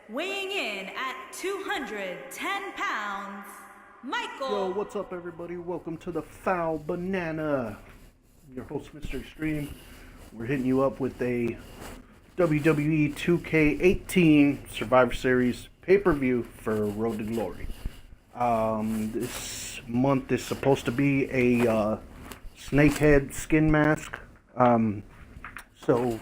weighing in at 210 pounds, Michael. Yo, what's up, everybody? Welcome to the Foul Banana. I'm your host, Mr. Extreme. We're hitting you up with a WWE2K18 Survivor Series pay-per-view for Road to Glory. This month is supposed to be a snakehead skin mask. So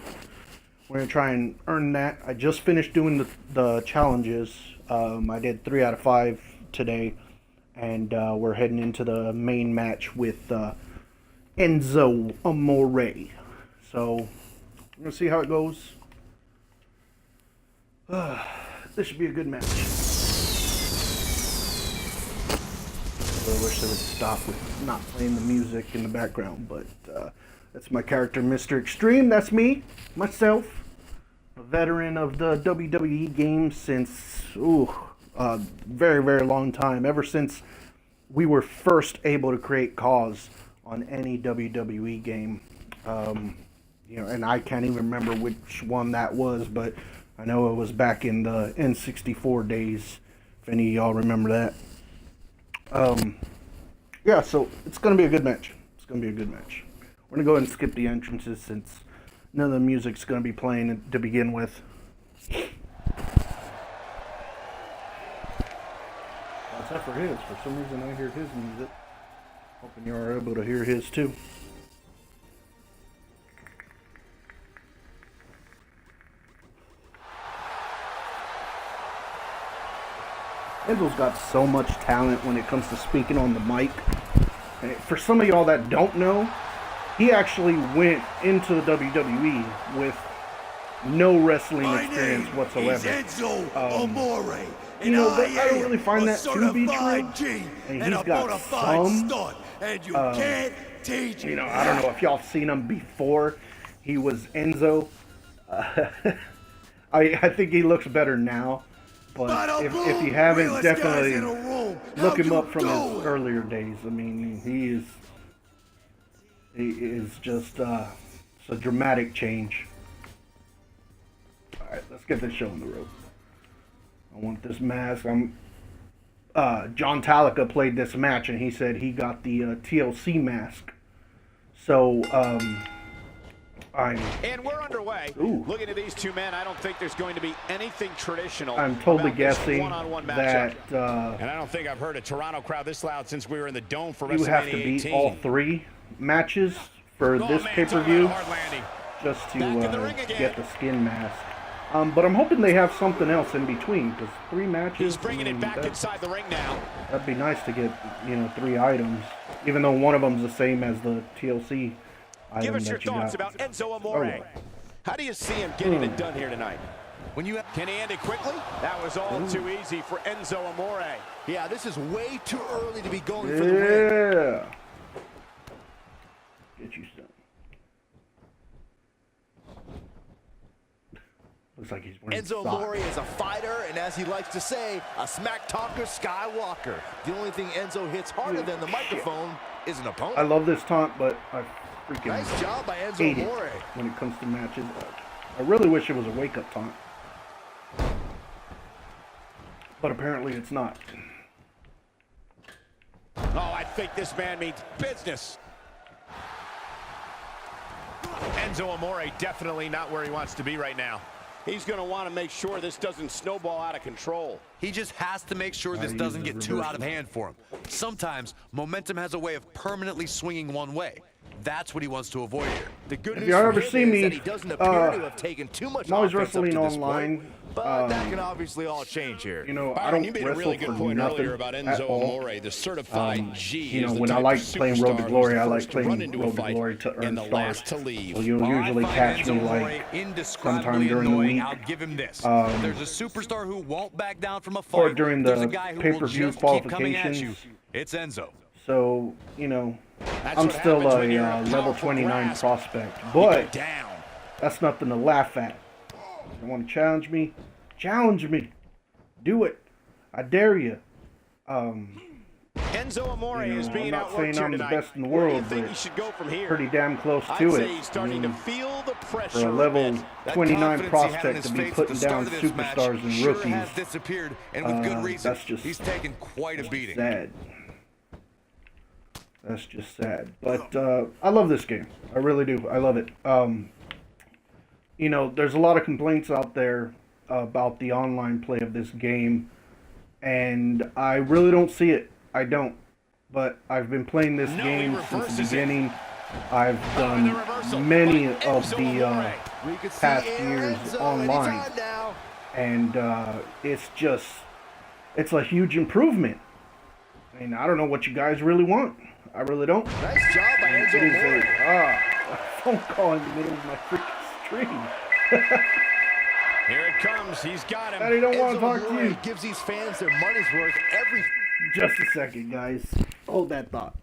we're going to try and earn that. I just finished doing the challenges. I did 3 out of 5 today. And we're heading into the main match with Enzo Amore. So we're going to see how it goes. This should be a good match. I wish they would stop with not playing the music in the background, but that's my character, Mr. Extreme. That's me, myself, a veteran of the WWE game since very, very long time. Ever since we were first able to create cause on any WWE game, and I can't even remember which one that was, but I know it was back in the N64 days. If any of y'all remember that. Yeah, so it's going to be a good match. It's going to be a good match. We're going to go ahead and skip the entrances since none of the music's going to be playing to begin with. Except for his. For some reason I hear his music. Hoping you are able to hear his too. Enzo's got so much talent when it comes to speaking on the mic. And for some of y'all that don't know, he actually went into the WWE with no wrestling experience whatsoever. Enzo Amore. I don't really find that to be true. And he's got some, and you can't teach I don't know if y'all seen him before he was Enzo. I think he looks better now. But if you haven't, definitely look him up from his earlier days. I mean, he is just it's a dramatic change. All right, let's get this show on the road. I want this mask. John Toluca played this match, and he said he got the TLC mask. So, And we're underway. Looking at these two men, I don't think there's going to be anything traditional. I'm totally guessing that and I don't think I've heard a Toronto crowd this loud since we were in the Dome for WrestleMania 18. You have to beat all 3 matches for this pay-per-view just to get the skin mask. But I'm hoping they have something else in between, because 3 matches. He's bringing it back inside the ring now. That'd be nice to get 3 items, even though one of them's the same as the TLC. Give us your thoughts about Enzo Amore. How do you see him getting it done here tonight? Can he end it quickly? That was all too easy for Enzo Amore. Yeah, this is way too early to be going for the win. Yeah. Get you some. Looks like he's wearing Enzo socks. Amore is a fighter, and as he likes to say, a smack talker Skywalker. The only thing Enzo hits harder than the microphone is an opponent. I love this taunt, but I freaking nice job by Enzo hate Amore. it when it comes to matches. I really wish it was a wake-up taunt. But apparently it's not. Oh, I think this man means business. Enzo Amore definitely not where he wants to be right now. He's going to want to make sure this doesn't snowball out of control. He just has to make sure this doesn't get too out of hand for him. Sometimes momentum has a way of permanently swinging one way. That's what he wants to avoid here. The good If news you ever for him see is me, that he doesn't appear to have taken too much I'm always offense up wrestling to this online. point, but that can obviously all change here. I don't you made a wrestle really good for point nothing earlier about at Enzo all. Amore, the certified G. When I like playing Road to Glory, I like playing Road to Glory to earn stars. So you'll usually catch me like sometime during the week. I'll give him this. There's a superstar who won't back down from a fight. Or during the There's a guy who will pay-per-view just keep coming at you. qualifications. It's Enzo. So, I'm still a level 29 prospect. But that's nothing to laugh at. You want to challenge me? Challenge me. Do it. I dare you. Enzo Amore You know, is being I'm not outworked saying here I'm the tonight. best in the Where do you world, think but he should go from here? pretty damn close I'd to say it. he's starting to feel the pressure. For a a level bit. That 29 confidence he had in prospect his to be face at putting the start down of this match superstars and sure rookies, has disappeared, and with good reason. that's just He's taken quite a beating. sad. That's just sad. But I love this game. I really do. I love it. You know, there's a lot of complaints out there about the online play of this game, and I really don't see it. I don't. But I've been playing this game since the beginning. I've done many of the past years online, and it's a huge improvement. I mean, I don't know what you guys really want. I really don't. Nice job by Enzo It is Amore. a phone call in the middle of my freaking stream. Here it comes. He's got him. Daddy don't want to Enzo talk to Amore you. gives these fans their money's worth every. Just a second, guys. Hold that thought.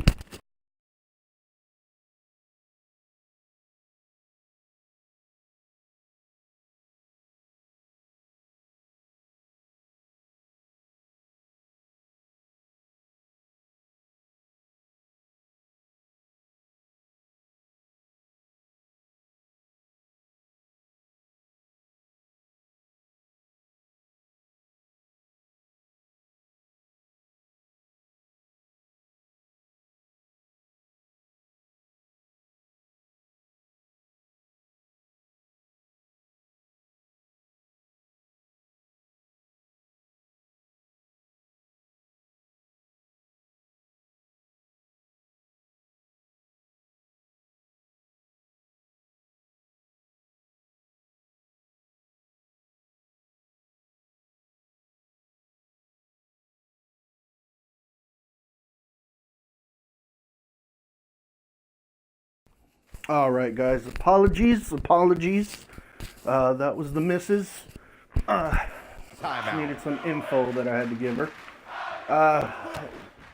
Alright, guys. Apologies. That was the missus. Needed some info that I had to give her.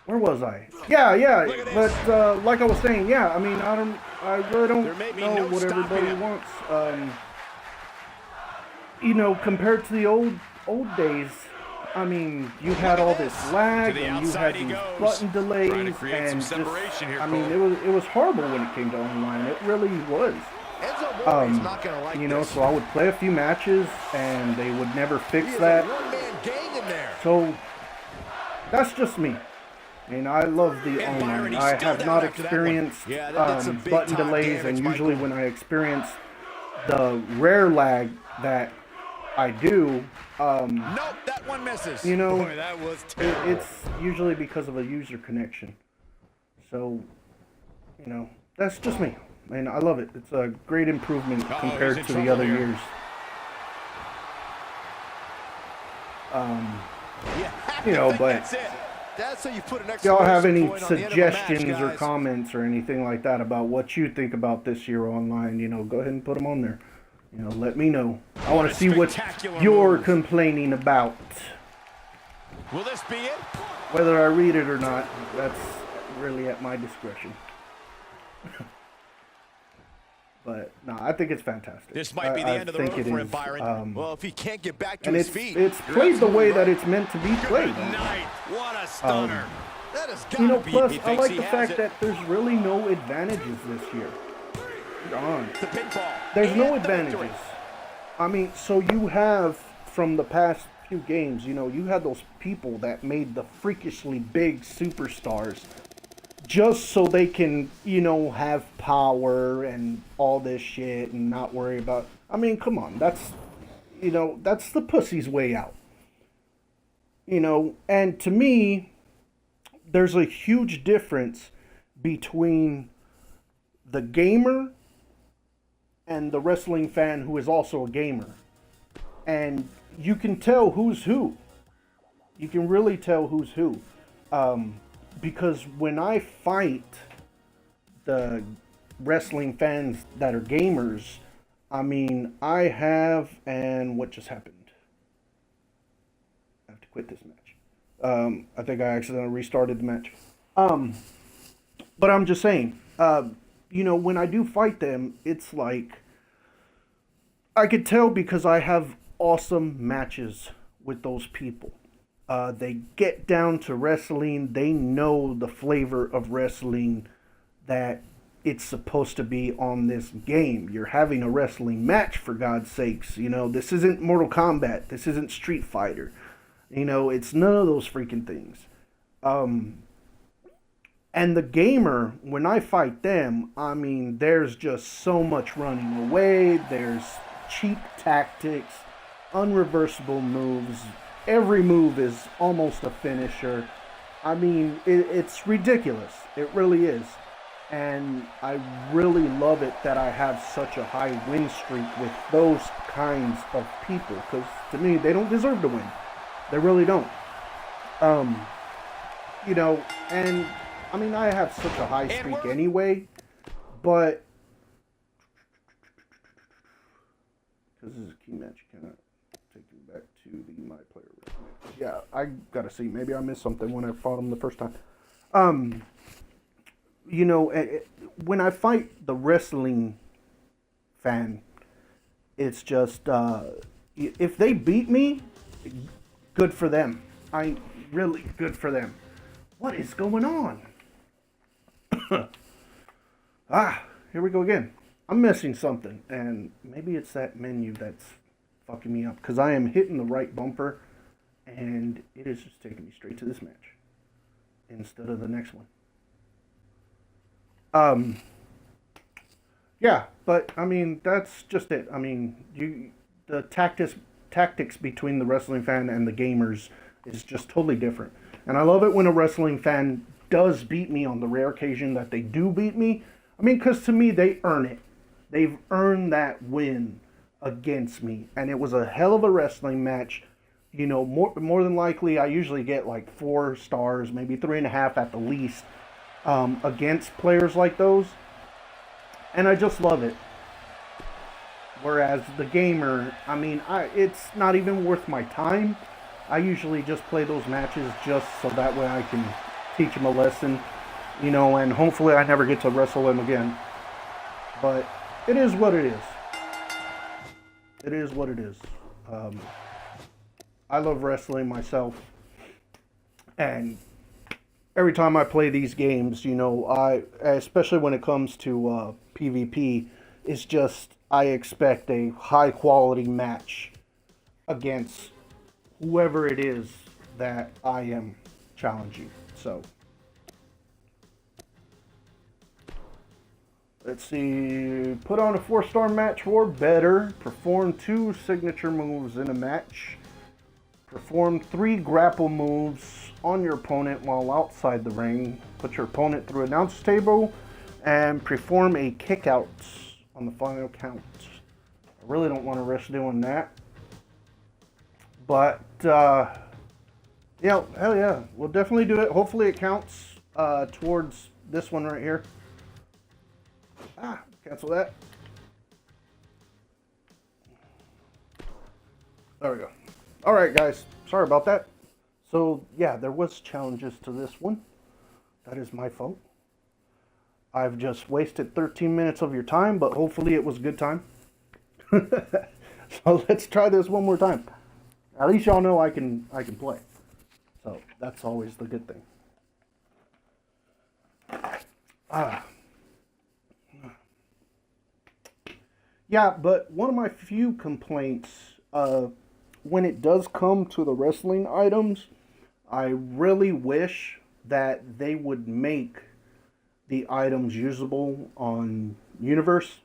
Where was I? Yeah. But like I was saying, yeah. I mean, I really don't know what everybody wants. You know, compared to the old days, I mean, you had all this lag and you had these button delays, and just, I mean, it was horrible when it came to online. It really was. Enzo Amore is not gonna like You know, this. so I would play a few matches and they would never fix He is that. a one-man gang in there. So that's just me. I mean, I love the And Byron, online. he's I still have down not after that one. experienced Yeah, that's some big button time delays, damage, and usually Michael. when I experience the rare lag that I do, Nope, that one misses. you know, Boy, that was terrible. it's usually because of a user connection. So, you know, that's just me. I mean, I love it. It's a great improvement Uh-oh, compared he's in to the trouble other here. years. You know, but That's it. That's how you put an if y'all have any exclamation point on the end of a match, suggestions or guys. comments or anything like that about what you think about this year online, you know, go ahead and put them on there. You know, let me know. I want a to see what spectacular you're move. complaining about. Will this be it? Whether I read it or not, that's really at my discretion. But no, I think it's fantastic. This might be the end of the think road it for him, is, Byron. Well, if he can't get back to and his it's feet, it's played the way that it's meant to be played. Good night. What a stunner. that has got You know, to be. plus he I thinks like he the has fact it. that there's really no advantages this year. Darn. The pinfall. There's no And the victory. advantages. I mean, so you have from the past few games, you know, you had those people that made the freakishly big superstars just so they can, you know, have power and all this shit and not worry about. I mean, come on, that's, you know, that's the pussy's way out. You know, and to me, there's a huge difference between the gamer and the wrestling fan who is also a gamer. And you can tell who's who. You can really tell who's who. Because when I fight the wrestling fans that are gamers, I mean, I have, and what just happened? I have to quit this match. I think I accidentally restarted the match. But I'm just saying, you know, when I do fight them, it's like, I could tell because I have awesome matches with those people. They get down to wrestling. They know the flavor of wrestling that it's supposed to be on this game. You're having a wrestling match, for God's sakes. You know, this isn't Mortal Kombat. This isn't Street Fighter. You know, it's none of those freaking things. And the gamer, when I fight them, I mean, there's just so much running away. There's cheap tactics, unreversible moves. Every move is almost a finisher. I mean, it's ridiculous. It really is. And I really love it that I have such a high win streak with those kinds of people. Because to me, they don't deserve to win. They really don't. You know, and I mean, I have such a high streak anyway. But because this is a key match, you cannot take you back to the My Player match. Yeah, I gotta see. Maybe I missed something when I fought him the first time. You know, when I fight the wrestling fan, it's just, if they beat me, good for them. Really good for them. What is going on? Here we go again. I'm missing something, and maybe it's that menu that's fucking me up, because I am hitting the right bumper, and it is just taking me straight to this match instead of the next one. Yeah, but I mean, that's just it. I mean, the tactics between the wrestling fan and the gamers is just totally different. And I love it when a wrestling fan does beat me on the rare occasion that they do beat me. I mean, because to me, they earn it. They've earned that win against me. And it was a hell of a wrestling match. You know, more than likely, I usually get like 4 stars, maybe 3.5 at the least, against players like those. And I just love it. Whereas the gamer, I mean, it's not even worth my time. I usually just play those matches just so that way I can teach him a lesson, you know, and hopefully I never get to wrestle him again. But it is what it is. It is what it is. I love wrestling myself, and every time I play these games, you know, especially when it comes to PvP, it's just, I expect a high quality match against whoever it is that I am challenging. So let's see, put on a 4-star match or better, perform 2 signature moves in a match, perform 3 grapple moves on your opponent while outside the ring, put your opponent through an announce table, and perform a kick out on the final count. I really don't want to risk doing that. But, yeah, hell yeah, we'll definitely do it. Hopefully it counts towards this one right here. Cancel that. There we go. Alright guys, sorry about that. So, yeah, there was challenges to this one. That is my fault. I've just wasted 13 minutes of your time, but hopefully it was a good time. So let's try this one more time. At least y'all know I can play. So that's always the good thing. Yeah, but one of my few complaints, when it does come to the wrestling items, I really wish that they would make the items usable on Universe.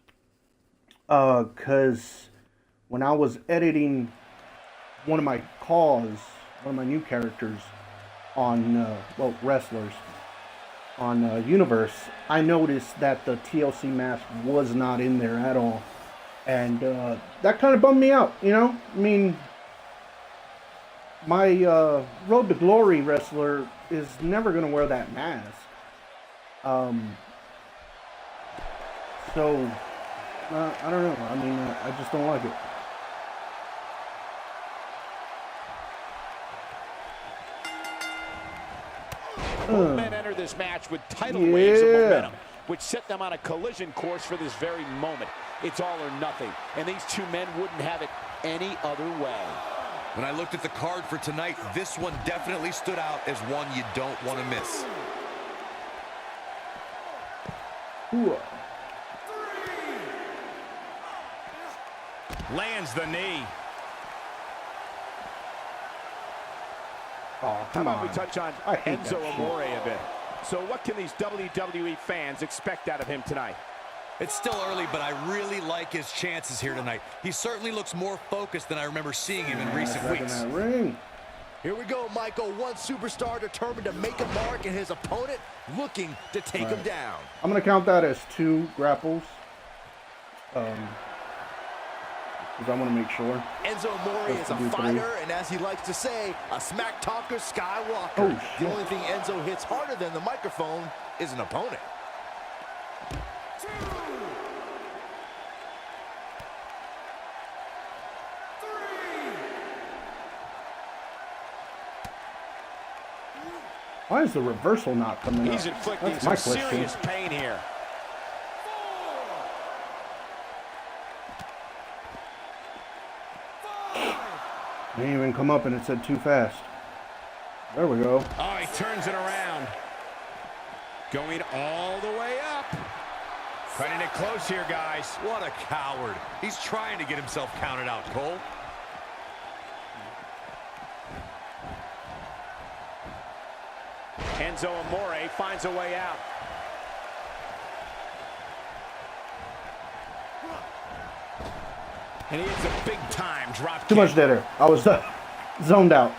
Because when I was editing one of my new characters on, wrestlers on Universe, I noticed that the TLC mask was not in there at all. And that kind of bummed me out, you know? I mean, my Road to Glory wrestler is never going to wear that mask. So, I don't know. I mean, I just don't like it. Both men enter this match with tidal waves of momentum, which set them on a collision course for this very moment. It's all or nothing, and these two men wouldn't have it any other way. When I looked at the card for tonight, this one definitely stood out as one you don't want to miss. Ooh. Lands the knee. Oh, How about we touch on Enzo Amore shit. a bit? So what can these WWE fans expect out of him tonight? It's still early, but I really like his chances here tonight. He certainly looks more focused than I remember seeing him in recent weeks. That ring. Here we go, Michael. One superstar determined to make a mark, and his opponent looking to take him down. I'm going to count that as 2 grapples. Because I want to make sure. Enzo Amore is a fighter, and as he likes to say, a smack talker Skywalker. Oh, the shit. only thing Enzo hits harder than the microphone is an opponent. Why is the reversal not coming up? He's inflicting That's my some question. serious pain here. They didn't even come up and it said too fast. There we go. Oh, he turns it around. Going all the way up. Cutting it close here, guys. What a coward. He's trying to get himself counted out, Cole. Enzo Amore finds a way out. And he hits a big-time drop Too kick. much deader. I was zoned out.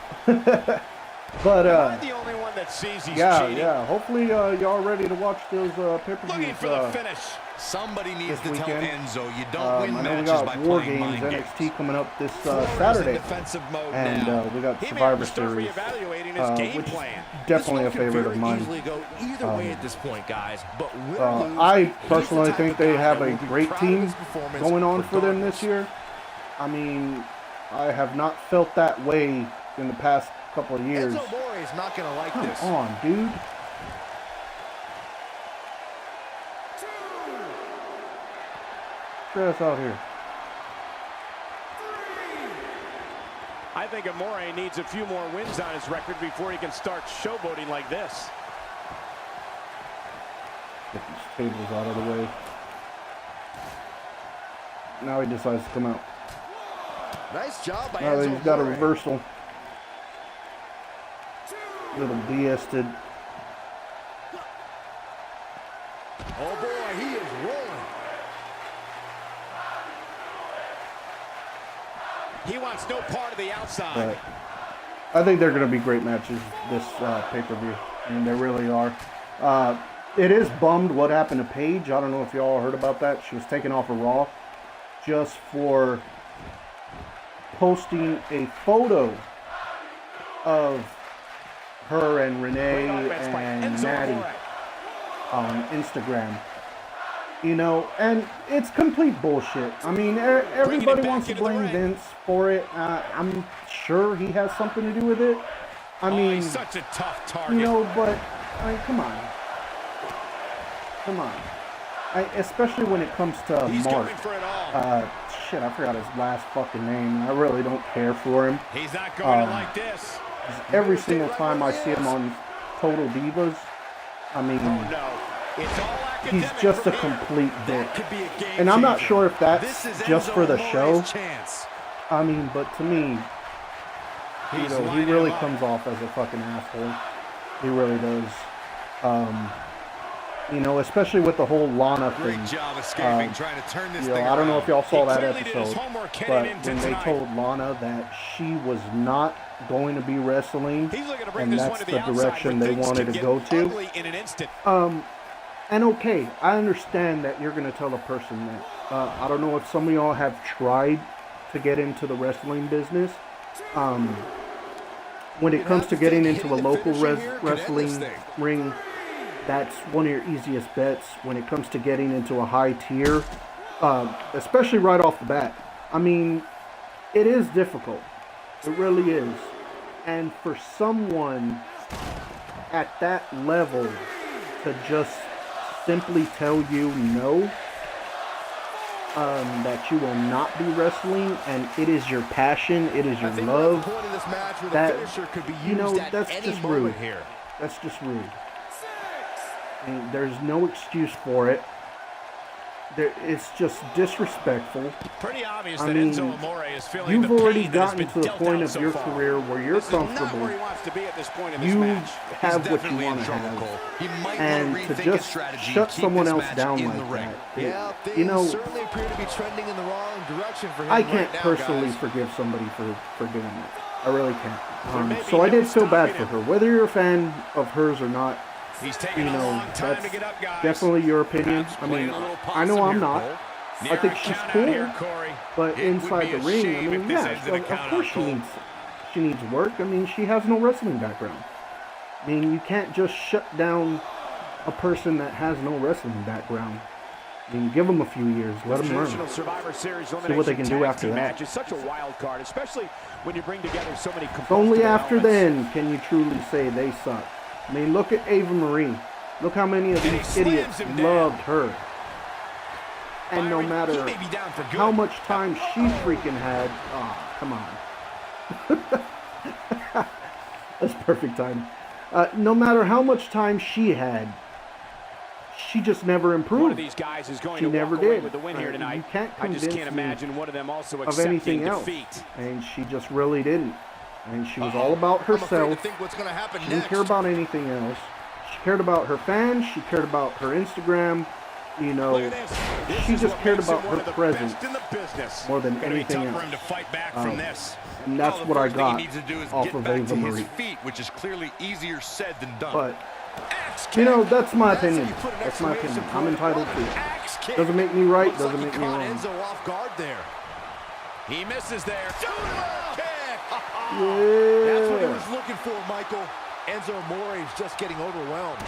But Am I the only one that sees he's cheating? yeah. Hopefully y'all ready to watch those pay-per-views. Looking for the finish. Somebody needs to this tell weekend. Enzo you don't win I know we matches got by War playing Games mind games. NXT coming up this He's in Saturday, defensive mode and now. we got He may Survivor have to start Series, reevaluating his game which is plan. definitely a This one favorite could of very mine. easily go either way at this point, guys. But win or lose, I he's personally the type think of they guy have that a will be great proud of team his performance going on for them regardless. this year. I mean, I have not felt that way in the past couple of years. Enzo Amore is not going to like Come this. on, dude. Get us out here. I think Amore needs a few more wins on his record before he can start showboating like this. Get these tables out of the way. Now he decides to come out. Nice job by Now that Enzo he's got a Amore. reversal. Little BS-ted. Oh boy, he is rolling. He wants no part of the outside. But I think they're going to be great matches this pay-per-view. I mean, they really are. It is bummed what happened to Paige. I don't know if y'all heard about that. She was taken off of Raw just for posting a photo of her and Renee and Maddie on Instagram. You know, and it's complete bullshit. I mean, everybody wants to blame Vince for it. I'm sure he has something to do with it. I mean, he's such a tough target. you know, but I mean, come on. Come on. Especially when it comes to He's Mark. going for it all. Shit, I forgot his last fucking name. I really don't care for him. He's not going to like this. Every single time I see him on Total Divas, I mean, Oh no. It's all he's academic just a from here. complete dick. Could be a game And I'm not changer. sure if that's This is just Enzo for the Amore's show. chance. I mean, but to me, you He's know, he lining really him up. comes off as a fucking asshole. He really does. You know, especially with the whole Lana thing. Great job escaping, trying to turn this You know, thing I don't know around. if y'all saw He that clearly did his episode, homework but heading into when they tonight. told Lana that she was not going to be wrestling, He's looking to bring and this that's one to the the outside, direction but they things wanted can to get go to. ugly in an instant. And okay, I understand that you're going to tell a person that. I don't know if some of y'all have tried to get into the wrestling business. When it comes to getting into a local wrestling ring, that's one of your easiest bets when it comes to getting into a high tier, especially right off the bat. I mean, it is difficult. It really is. And for someone at that level to just simply tell you no, that you will not be wrestling, and it is your passion, it is your love. That, you know, that's just rude. That's just rude. And there's no excuse for it. It's just disrespectful. Pretty obvious I that mean, Enzo Amore is feeling you've the already pain that has gotten been to the dealt point out of so your far. career where you're This is not comfortable. where he wants to be at this point in this You match. have He's what you definitely want in to trouble, have. Cole. He might And want to to rethink his just strategy shut and keep someone this else match down in like the ring. that. Yeah, things You know, certainly appear to be trending in the wrong direction for him I can't right now, personally guys. forgive somebody for doing that. I really can't. may be So I no did feel bad stopping for him. her. Whether you're a fan of hers or not, He's taking you a know, long time that's to get up, guys. definitely your opinion. I mean, I know I'm not. I think she's cool, but inside the ring, I mean, yeah, of course she needs work. I mean, she has no wrestling background. I mean, you can't just shut down a person that has no wrestling background. I mean, give them a few years, let them learn. See what they can do after that. It's such a wild card, especially when you bring together so many Only after then can you truly say they suck. I mean, look at Ava Marie. Look how many of these idiots loved her. And no matter how much time she freaking had, oh, come on. That's perfect time. No matter how much time she had, she just never improved. One of these guys is going she to never walk away did. with the win here tonight. You can't I just can't me imagine one of them also of accepting anything else. defeat. And she just really didn't. And she was all about herself. She didn't care about anything else. She cared about her fans. She cared about her Instagram. You know, she just cared about her presence more than anything else. And that's what I got off of Ava Marie. Which is clearly easier said than done. But, you know, that's my opinion. That's my opinion. I'm entitled to it. Doesn't make me right, doesn't make me wrong. Enzo off guard there. He misses there. Yeah. That's what he was looking for, Michael. Enzo Amore is just getting overwhelmed.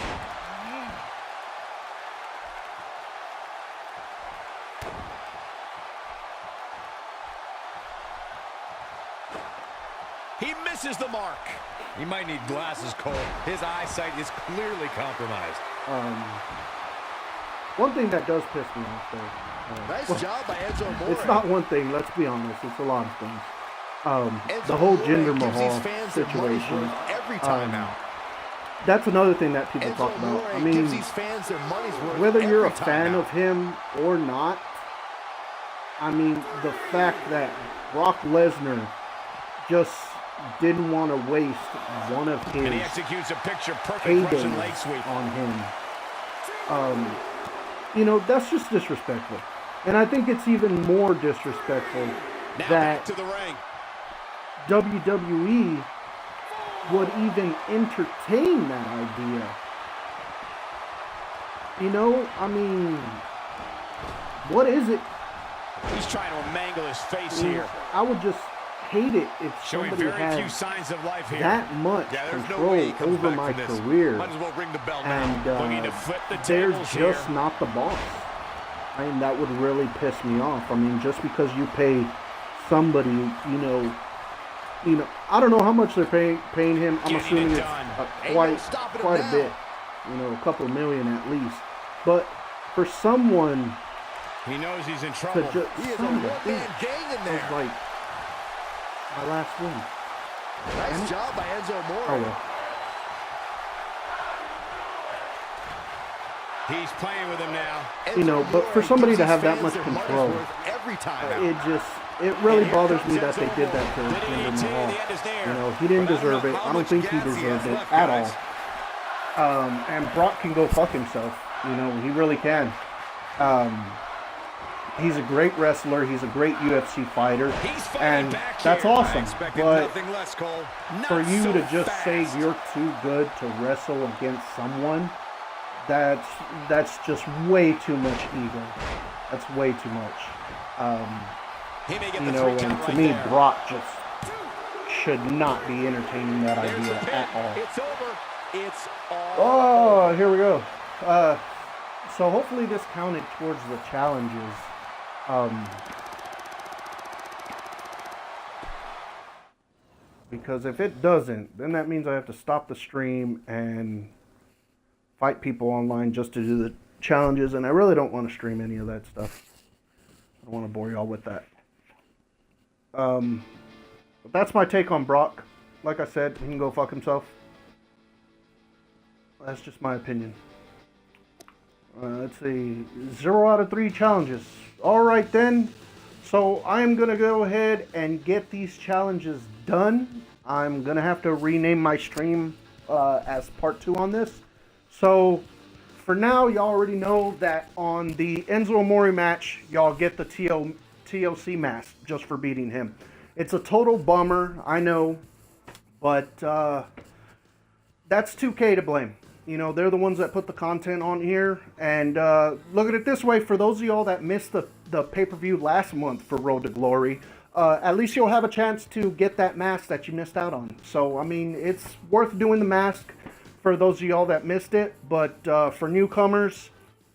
He misses the mark. He might need glasses, Cole. His eyesight is clearly compromised. One thing that does piss me off, though. Nice job by Enzo Amore. It's not one thing, let's be honest. It's a lot of things. The whole Jinder Mahal situation. Every time out. That's another thing that people talk about. I mean, whether you're a fan of him or not, I mean, the fact that Brock Lesnar just didn't want to waste one of his paydays on him. You know, that's just disrespectful. And I think it's even more disrespectful that WWE would even entertain that idea. You know, I mean, what is it? He's trying to mangle his face here. I would just hate it if somebody had that much control over my career, and there's just not the boss. I mean, that would really piss me off. I mean, just because you pay somebody, you know, I don't know how much they're paying him. I'm assuming it's quite a bit, you know, a couple million at least. But for someone, he knows he's in trouble. He is a one-man gang in there. Like my last win. Nice job by Enzo Amore. Oh well. He's playing with him now. You know, but for somebody to have that much control, it really bothers me that they did that to Jinder Mahal. You know, he didn't deserve it. I don't think he deserved it at all. And Brock can go fuck himself. You know, he really can. He's a great wrestler. He's a great UFC fighter. And that's awesome. But for you to just say you're too good to wrestle against someone, that's just way too much ego. That's way too much. You know, and to me, Brock just should not be entertaining that idea at all. It's over. It's all. Oh, here we go. So hopefully this counted towards the challenges. Because if it doesn't, then that means I have to stop the stream and fight people online just to do the challenges, and I really don't want to stream any of that stuff. don't want to bore y'all with that. But that's my take on Brock. Like I said, he can go fuck himself. That's just my opinion. Let's see. 0 out of 3 challenges. Alright then. So I'm going to go ahead and get these challenges done. I'm going to have to rename my stream as part 2 on this. So for now, y'all already know that on the Enzo Amore match, y'all get the TLC mask just for beating him. It's a total bummer, I know, but that's 2K to blame. You know, they're the ones that put the content on here. And look at it this way, for those of y'all that missed the pay-per-view last month for Road to Glory, at least you'll have a chance to get that mask that you missed out on. So, I mean, it's worth doing the mask for those of y'all that missed it. But for newcomers,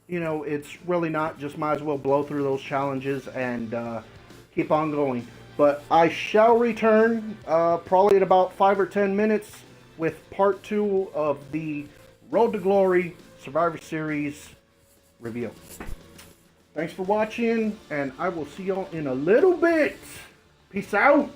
you know, it's really not. Just might as well blow through those challenges and keep on going. But I shall return probably in about 5 or 10 minutes with part 2 of the Road to Glory Survivor Series review. Thanks for watching, and I will see y'all in a little bit. Peace out.